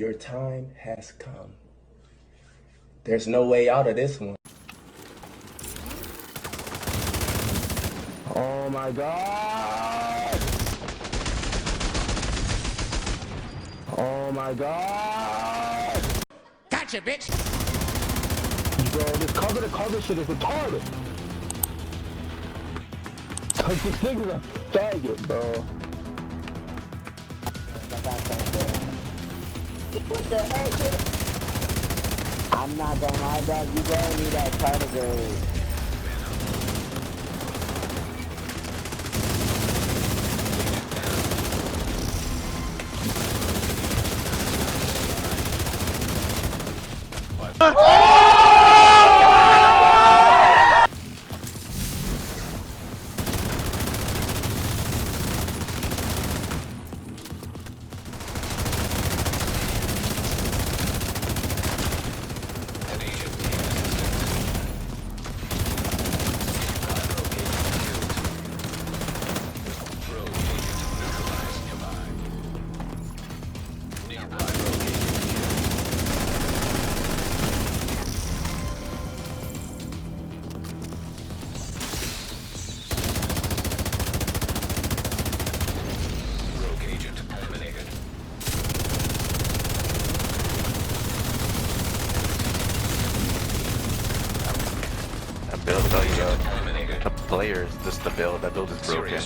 Your time has come. There's no way out of this one. Oh my god! Oh my god! Gotcha, bitch! Bro, this cover shit is retarded. Cause this nigga's a faggot, bro. What the heck? I'm not gonna lie, dog. You gonna need that tardigrade. Build though, you know, the players, just the build. That build is broken.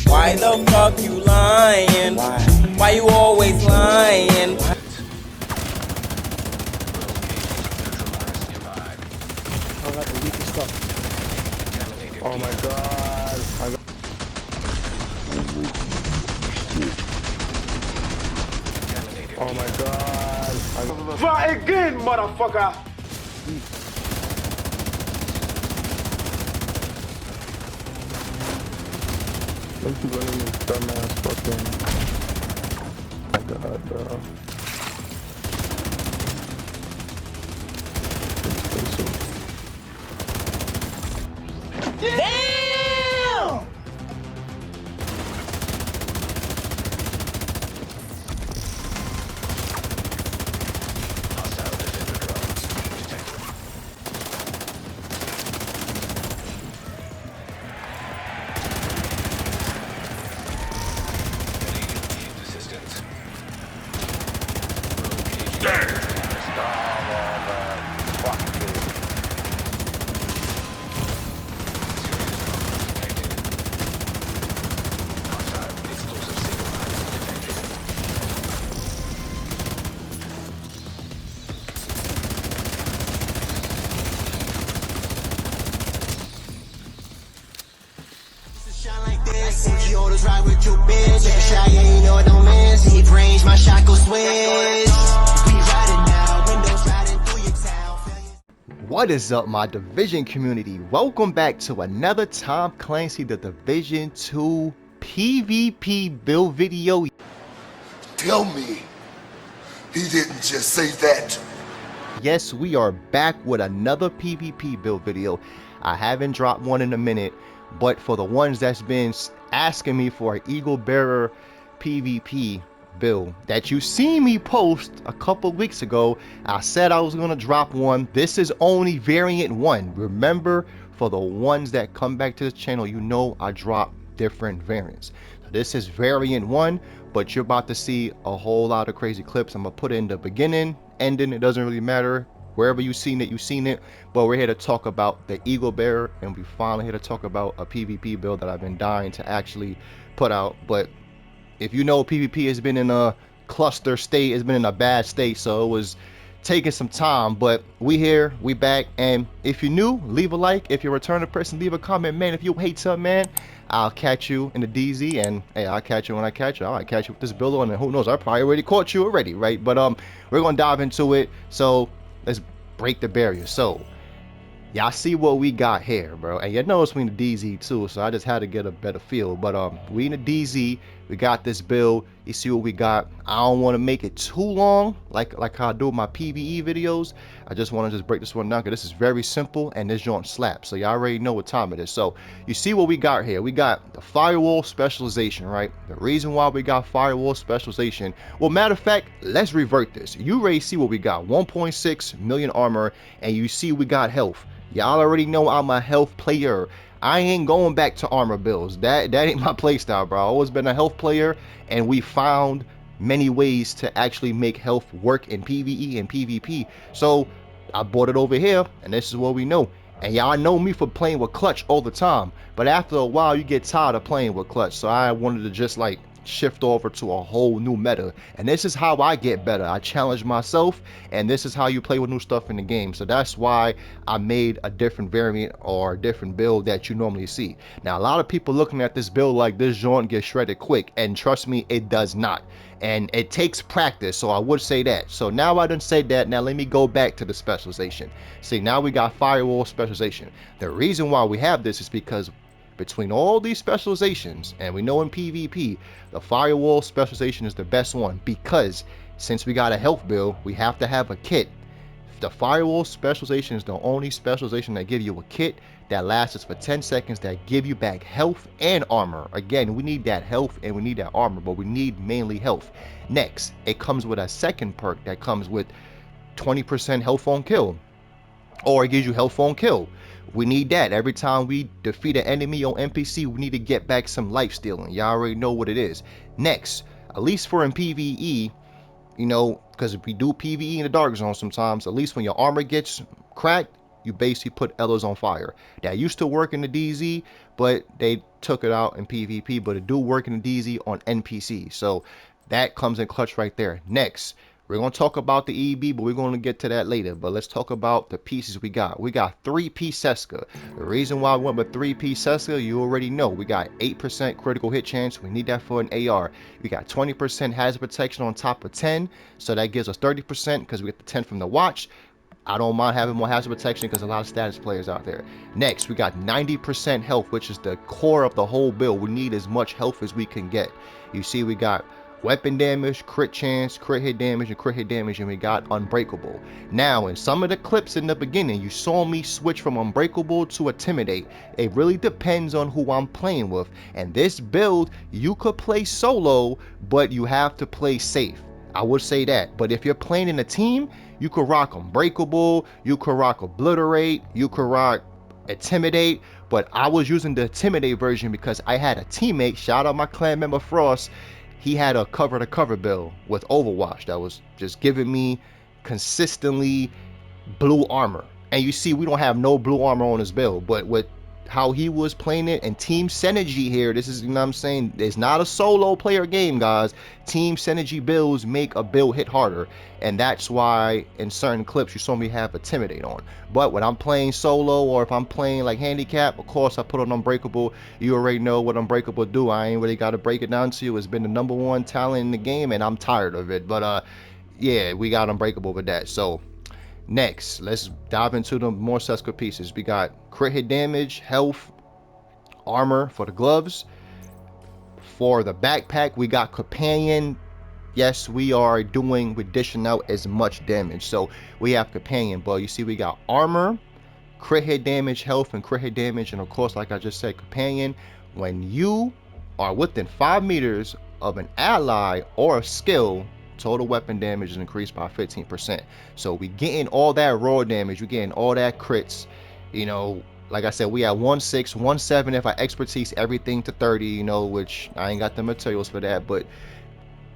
Why the fuck you lying? Why you always lying? Oh my god. Oh my god. Try again, motherfucker! Thank you running this dumbass fucking. Oh my god, bro. Damn! Orders ride with your bitch. If a shot, yeah, you know it don't miss. Deep range, my shot go switch. We riding now, windows riding through your town. What is up, my Division community? Welcome back to another Tom Clancy The Division 2 PvP build video. Tell me he didn't just say that. Yes, we are back with another PvP build video. I haven't dropped one in a minute, but for the ones that's been asking me for an Eagle Bearer PvP build that you seen me post a couple weeks ago, I said I was gonna drop one. This is only variant 1. Remember, for the ones that come back to the channel, you know I drop different variants. So this is variant 1, but you're about to see a whole lot of crazy clips. I'm gonna put it in the beginning, ending, it doesn't really matter. Wherever you've seen it, but we're here to talk about the Eagle Bearer, and we finally here to talk about a PvP build that I've been dying to actually put out. But if you know, PvP has been in a cluster state, it's been in a bad state, so it was taking some time, but we here, we back. And if you're new, leave a like. If you're a returning person, leave a comment. Man, if you hate something, man, I'll catch you in the DZ, and hey, I'll catch you when I catch you. I'll catch you with this build on, and who knows, I probably already caught you already, right? But we're gonna dive into it, so let's break the barrier. So y'all see what we got here, bro, and you know it's in the DZ too, so I just had to get a better feel. But we in the DZ, We got this build. You see what we got. I don't want to make it too long like how I do my PvE videos. I just want to just break this one down because this is very simple and this joint slaps. So y'all already know what time it is. So you see what we got here. We got the firewall specialization, right? The reason why we got firewall specialization, well, matter of fact, let's revert this. You already see what we got. 1.6 million armor, and you see we got health. Y'all already know I'm a health player. I ain't going back to armor builds. That ain't my playstyle, bro. I've always been a health player, and we found many ways to actually make health work in PvE and PvP. So I bought it over here, and this is what we know. And y'all know me for playing with clutch all the time, but after a while you get tired of playing with clutch. So I wanted to just like shift over to a whole new meta, and this is how I get better. I challenge myself, and this is how you play with new stuff in the game. So that's why I made a different variant or a different build that you normally see. Now a lot of people looking at this build like this joint gets shredded quick, and trust me, it does not, and it takes practice. So I would say that. So now I done said that, now let me go back to the specialization. See, now we got firewall specialization. The reason why we have this is because between all these specializations, and we know in PvP, the firewall specialization is the best one, because since we got a health build, we have to have a kit. The firewall specialization is the only specialization that give you a kit that lasts for 10 seconds, that give you back health and armor. Again, we need that health and we need that armor, but we need mainly health. Next, it comes with a second perk that comes with 20% health on kill, or it gives you health on kill. We need that every time we defeat an enemy on NPC. We need to get back some life stealing. Y'all already know what it is. Next, at least for in PvE, you know, because if we do PvE in the dark zone sometimes, at least when your armor gets cracked, you basically put Ellis on fire. That used to work in the DZ, but they took it out in PvP, but it do work in the DZ on NPC. So that comes in clutch right there. Next, we're going to talk about the EB, but we're going to get to that later. But let's talk about the pieces we got. We got 3-piece Seska. The reason why we went with 3-piece Seska, you already know. We got 8% critical hit chance. We need that for an AR. We got 20% hazard protection on top of 10. So that gives us 30% because we get the 10 from the watch. I don't mind having more hazard protection because a lot of status players out there. Next, we got 90% health, which is the core of the whole build. We need as much health as we can get. You see, we got weapon damage, crit chance, crit hit damage, and crit hit damage, and we got unbreakable. Now, in some of the clips in the beginning, you saw me switch from unbreakable to intimidate. It really depends on who I'm playing with. And this build, you could play solo, but you have to play safe. I would say that. But if you're playing in a team, you could rock unbreakable, you could rock obliterate, you could rock intimidate. But I was using the intimidate version because I had a teammate, shout out my clan member Frost. He had a cover-to-cover build with Overwatch that was just giving me consistently blue armor. And you see, we don't have no blue armor on his build, but with how he was playing it and team synergy here, this is, you know what I'm saying, it's not a solo player game, guys. Team synergy builds make a build hit harder, and that's why in certain clips you saw me have intimidate on. But when I'm playing solo, or if I'm playing like handicap, of course I put on unbreakable. You already know what unbreakable do. I ain't really got to break it down to you. It's been the #1 talent in the game, and I'm tired of it. But yeah, we got unbreakable with that. So next, let's dive into the more Seska pieces. We got crit hit damage, health, armor for the gloves. For the backpack, we got companion. Yes, we're dishing out as much damage. So we have companion, but you see we got armor, crit hit damage, health, and crit hit damage. And of course, like I just said, companion. When you are within 5 meters of an ally or a skill, total weapon damage is increased by 15%. So we getting all that raw damage, we getting all that crits. You know, like I said, we at 1.6, 1.7 if I expertise everything to 30, you know, which I ain't got the materials for that, but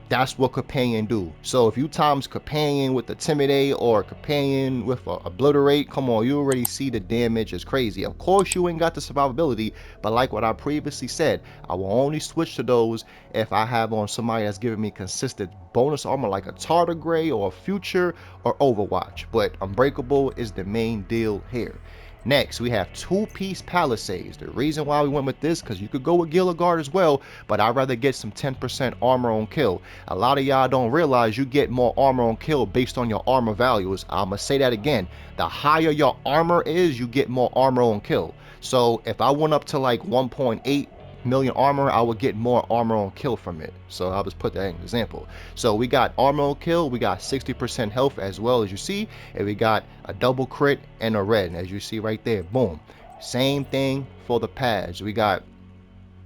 that's what companion do. So if you times companion with intimidate or companion with obliterate, come on, you already see the damage is crazy. Of course you ain't got the survivability, but like what I previously said, I will only switch to those if I have on somebody that's giving me consistent bonus armor like a tardigrade or a future or Overwatch. But unbreakable is the main deal here. Next, we have 2-piece Palisades. The reason why we went with this, because you could go with Gilligard as well, but I'd rather get some 10% armor on kill. A lot of y'all don't realize you get more armor on kill based on your armor values. I'm going to say that again. The higher your armor is, you get more armor on kill. So if I went up to like 1.8, million armor, I would get more armor on kill from it. So I'll just put that in an example. So we got armor on kill, we got 60% health as well, as you see, and we got a double crit and a red, as you see right there. Boom. Same thing for the pads. We got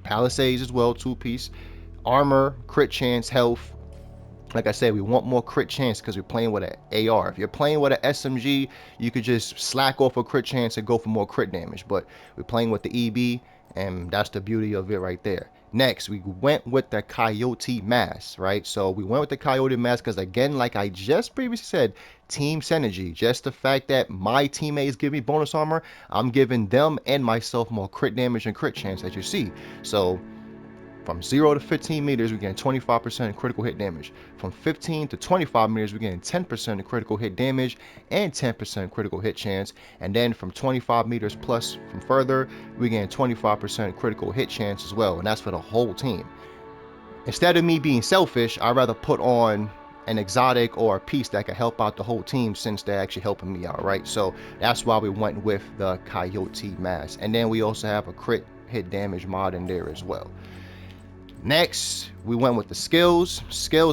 Palisades as well, 2-piece armor, crit chance, health. Like I said, we want more crit chance because we're playing with an AR. If you're playing with an SMG, you could just slack off a crit chance and go for more crit damage. But we're playing with the EB, and that's the beauty of it right there. Next, we went with the Coyote Mask, right? So we went with the Coyote Mask because, again, like I just previously said, team synergy. Just the fact that my teammates give me bonus armor, I'm giving them and myself more crit damage and crit chance, as you see. So from 0 to 15 meters, we're getting 25% critical hit damage. From 15 to 25 meters, we're getting 10% critical hit damage and 10% critical hit chance. And then from 25 meters plus from further, we're getting 25% critical hit chance as well. And that's for the whole team. Instead of me being selfish, I'd rather put on an exotic or a piece that can help out the whole team, since they're actually helping me out, right? So that's why we went with the Coyote Mask. And then we also have a crit hit damage mod in there as well. Next, we went with the skills.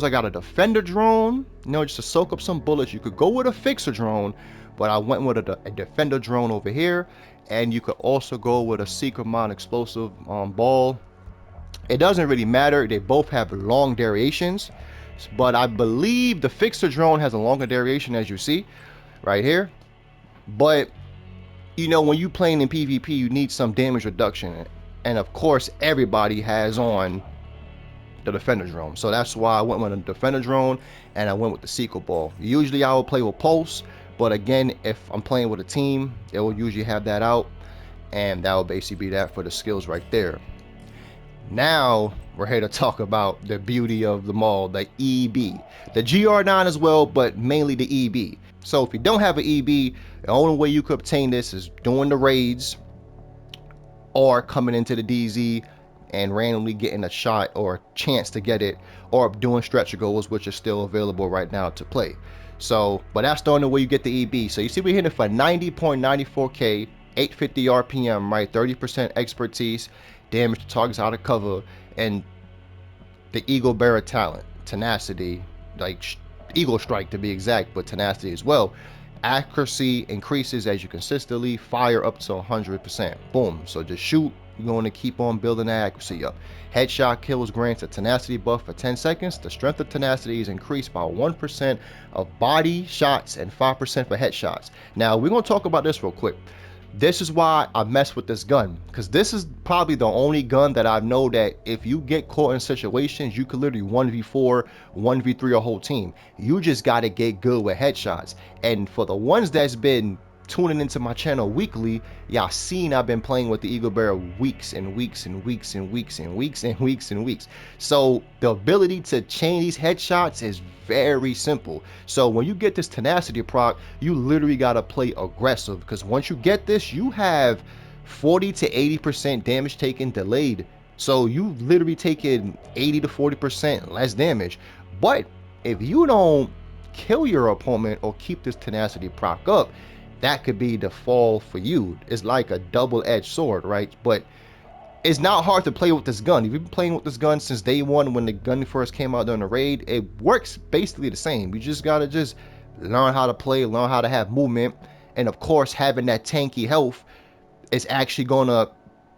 I got a defender drone, just to soak up some bullets. You could go with a fixer drone, but I went with a defender drone over here. And you could also go with a secret mod explosive ball. It doesn't really matter. They both have long durations, but I believe the fixer drone has a longer duration, as you see right here. But when you playing in PvP, you need some damage reduction, and of course everybody has on the defender drone. So that's why I went with a defender drone and I went with the secret ball. Usually I will play with pulse, but again, if I'm playing with a team, it will usually have that out, and that will basically be that for the skills right there. Now we're here to talk about the beauty of them all, the EB, the GR9 as well, but mainly the EB. So if you don't have an EB, the only way you could obtain this is doing the raids or coming into the DZ and randomly getting a shot or a chance to get it, or doing stretch goals, which is still available right now to play. So, but that's the only way you get the EB. So you see we're hitting for 90.94k, 850 RPM, right? 30% expertise, damage to targets out of cover, and the Eagle Bearer talent, Tenacity, like Eagle Strike to be exact, but Tenacity as well. Accuracy increases as you consistently fire up to 100%. Boom. So just shoot. You're going to keep on building that accuracy up. Headshot kills grants a tenacity buff for 10 seconds. The strength of tenacity is increased by 1% of body shots and 5% for headshots. Now we're going to talk about this real quick. This is why I mess with this gun, because this is probably the only gun that I know that if you get caught in situations, you could literally 1v4, 1v3 a whole team. You just got to get good with headshots. And for the ones that's been tuning into my channel weekly, y'all seen I've been playing with the Eagle Bearer weeks and weeks and weeks and weeks and weeks and weeks and weeks. So the ability to chain these headshots is very simple. So when you get this tenacity proc, you literally gotta play aggressive, because once you get this, you have 40 to 80% damage taken delayed. So you literally taking 80 to 40% less damage. But if you don't kill your opponent or keep this tenacity proc up, that could be the fall for you. It's like a double-edged sword, right? But it's not hard to play with this gun. If you've been playing with this gun since day one, when the gun first came out during the raid, it works basically the same. You just gotta just learn how to play, learn how to have movement, and of course having that tanky health is actually gonna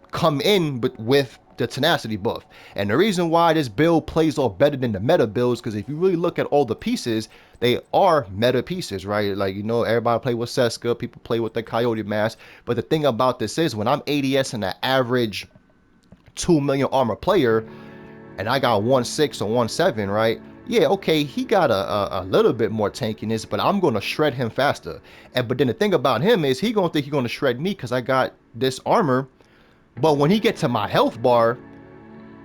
come in with the tenacity buff. And the reason why this build plays off better than the meta builds, because if you really look at all the pieces, they are meta pieces, right? Like, everybody play with Seska, people play with the Coyote Mask. But the thing about this is, when I'm ADS and an average 2 million armor player, and I got 1.6 or 1.7, right? Yeah, okay, he got a little bit more tankiness, but I'm gonna shred him faster. But then the thing about him is, he gonna think he's gonna shred me because I got this armor. But when he gets to my health bar,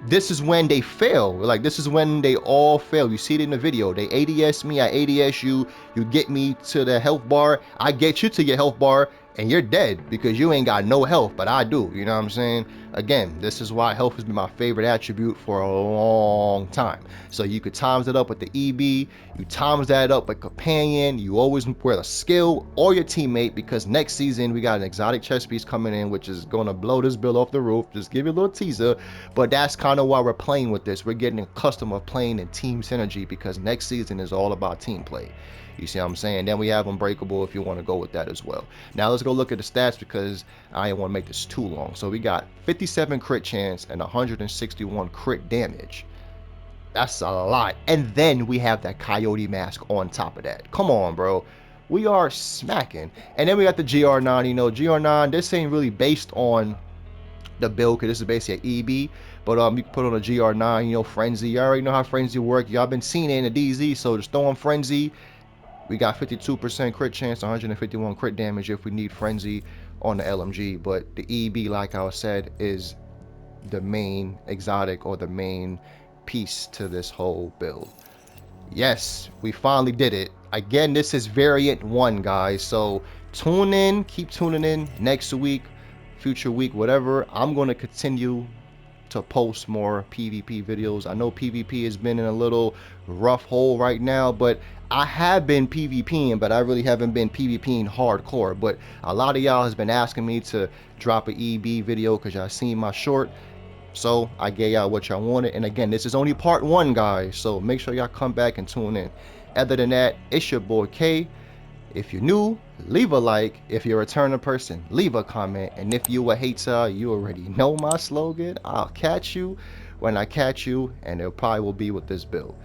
this is when they fail. Like, this is when they all fail. You see it in the video. They ADS me, I ADS you. You get me to the health bar, I get you to your health bar, and you're dead because you ain't got no health, but I do. You know what I'm saying? Again, this is why health has been my favorite attribute for a long time. So you could times it up with the EB, you times that up with Companion, you always wear a skill or your teammate, because next season we got an exotic chest piece coming in which is going to blow this build off the roof. Just give you a little teaser, but that's kind of why we're playing with this. We're getting accustomed of playing in team synergy, because next season is all about team play. You see what I'm saying? Then we have Unbreakable if you want to go with that as well. Now let's go look at the stats, because I didn't want to make this too long. So we got 57 crit chance and 161 crit damage. That's a lot. And then we have that Coyote Mask on top of that. Come on, bro. We are smacking. And then we got the GR9. You know, GR9, this ain't really based on the build, because this is basically an EB. But you can put on a GR9, you know, Frenzy. You already know how Frenzy work. Y'all been seeing it in the DZ, so just throw on Frenzy. We got 52% crit chance, 151 crit damage if we need Frenzy on the LMG. But the EB, like I said, is the main exotic or the main piece to this whole build. Yes, we finally did it. Again, this is variant 1, guys. So tune in, keep tuning in next week, future week, whatever. I'm going to continue to post more PvP videos. I know PvP has been in a little rough hole right now, but I have been PvPing, but I really haven't been PvPing hardcore. But a lot of y'all has been asking me to drop an EB video because y'all seen my short, so I gave y'all what y'all wanted. And again, this is only part 1, guys, so make sure y'all come back and tune in. Other than that, it's your boy K. If you're new, leave a like. If you're a returning person, leave a comment. And if you a hater, you already know my slogan. I'll catch you when I catch you, and it probably will be with this build.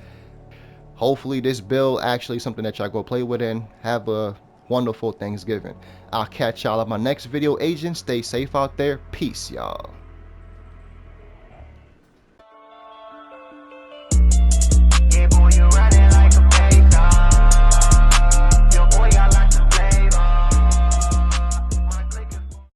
Hopefully this build actually something that y'all go play with and have a wonderful Thanksgiving. I'll catch y'all on my next video, agents. Stay safe out there. Peace, y'all.